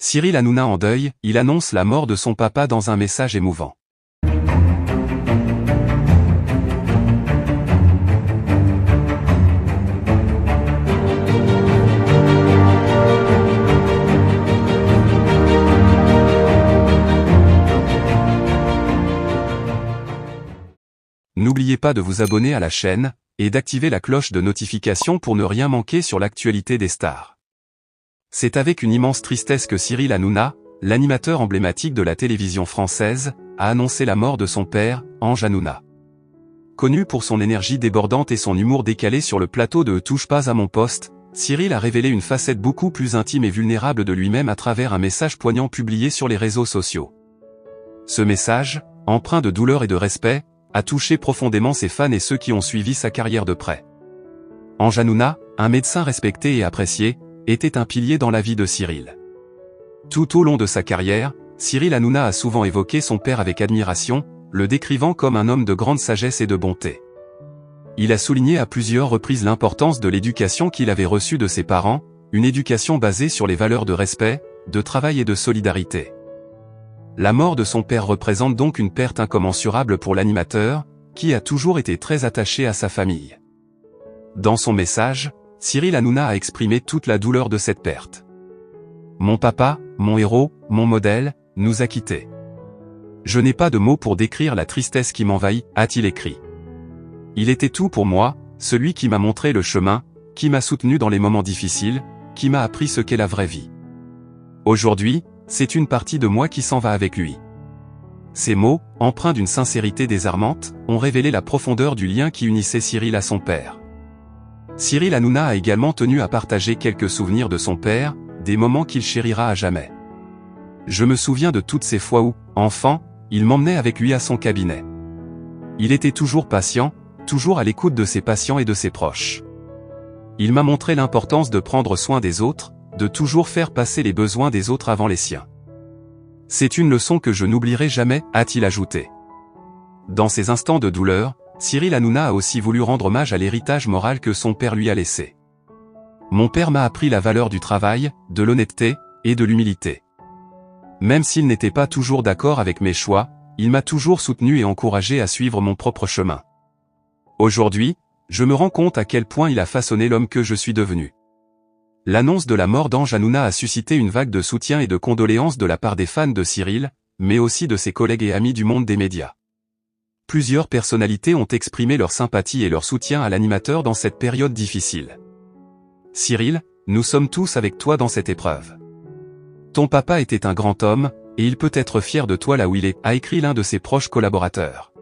Cyril Hanouna en deuil, il annonce la mort de son papa dans un message émouvant. N'oubliez pas de vous abonner à la chaîne, et d'activer la cloche de notification pour ne rien manquer sur l'actualité des stars. C'est avec une immense tristesse que Cyril Hanouna, l'animateur emblématique de la télévision française, a annoncé la mort de son père, Ange Hanouna. Connu pour son énergie débordante et son humour décalé sur le plateau de Touche pas à mon poste, Cyril a révélé une facette beaucoup plus intime et vulnérable de lui-même à travers un message poignant publié sur les réseaux sociaux. Ce message, empreint de douleur et de respect, a touché profondément ses fans et ceux qui ont suivi sa carrière de près. Ange Hanouna, un médecin respecté et apprécié, était un pilier dans la vie de Cyril. Tout au long de sa carrière, Cyril Hanouna a souvent évoqué son père avec admiration, le décrivant comme un homme de grande sagesse et de bonté. Il a souligné à plusieurs reprises l'importance de l'éducation qu'il avait reçue de ses parents, une éducation basée sur les valeurs de respect, de travail et de solidarité. La mort de son père représente donc une perte incommensurable pour l'animateur, qui a toujours été très attaché à sa famille. Dans son message, Cyril Hanouna a exprimé toute la douleur de cette perte. « Mon papa, mon héros, mon modèle, nous a quittés. Je n'ai pas de mots pour décrire la tristesse qui m'envahit », a-t-il écrit. « Il était tout pour moi, celui qui m'a montré le chemin, qui m'a soutenu dans les moments difficiles, qui m'a appris ce qu'est la vraie vie. Aujourd'hui, c'est une partie de moi qui s'en va avec lui. » Ces mots, empreints d'une sincérité désarmante, ont révélé la profondeur du lien qui unissait Cyril à son père. Cyril Hanouna a également tenu à partager quelques souvenirs de son père, des moments qu'il chérira à jamais. « Je me souviens de toutes ces fois où, enfant, il m'emmenait avec lui à son cabinet. Il était toujours patient, toujours à l'écoute de ses patients et de ses proches. Il m'a montré l'importance de prendre soin des autres, de toujours faire passer les besoins des autres avant les siens. C'est une leçon que je n'oublierai jamais », a-t-il ajouté. Dans ces instants de douleur, Cyril Hanouna a aussi voulu rendre hommage à l'héritage moral que son père lui a laissé. « Mon père m'a appris la valeur du travail, de l'honnêteté, et de l'humilité. Même s'il n'était pas toujours d'accord avec mes choix, il m'a toujours soutenu et encouragé à suivre mon propre chemin. Aujourd'hui, je me rends compte à quel point il a façonné l'homme que je suis devenu. » L'annonce de la mort d'Ange Hanouna a suscité une vague de soutien et de condoléances de la part des fans de Cyril, mais aussi de ses collègues et amis du monde des médias. Plusieurs personnalités ont exprimé leur sympathie et leur soutien à l'animateur dans cette période difficile. « Cyril, nous sommes tous avec toi dans cette épreuve. Ton papa était un grand homme, et il peut être fier de toi là où il est », a écrit l'un de ses proches collaborateurs.